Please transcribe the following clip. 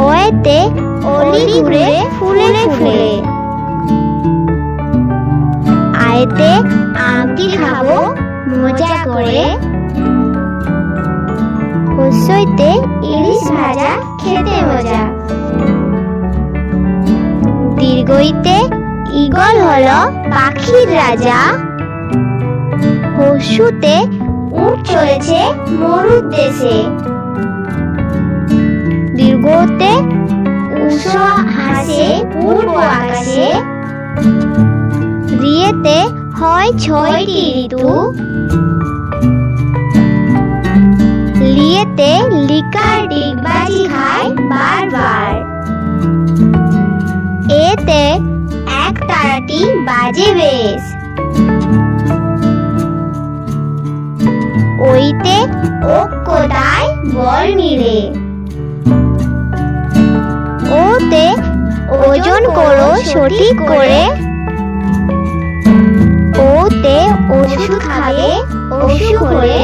ওয়েতে অলি ঘুরে ফুলে ফুলে। আয়েতে আমটি খাবো মজা করে। হস্যইতে ইলিশ ভাজা খেতে মজা। দীর্ঘইতে ঈগল হলো পাখির রাজা। হস্যুতে উট চলেছে মরুর দেশে। দীর্ঘতে উষ হাসে পূর্ব আকাশে। রিয়েতে হয় 6টি ঋতু। লিয়েতে লিকার ডিগবাজি খায় বারবার। এতে এক তারাটি বাজে বেশ। ওইতে ঐক্যতায় বল মিলে। ওতে ওজন করো সঠিক করে। ওতে ওষুধ খাবে অসুখ হলে।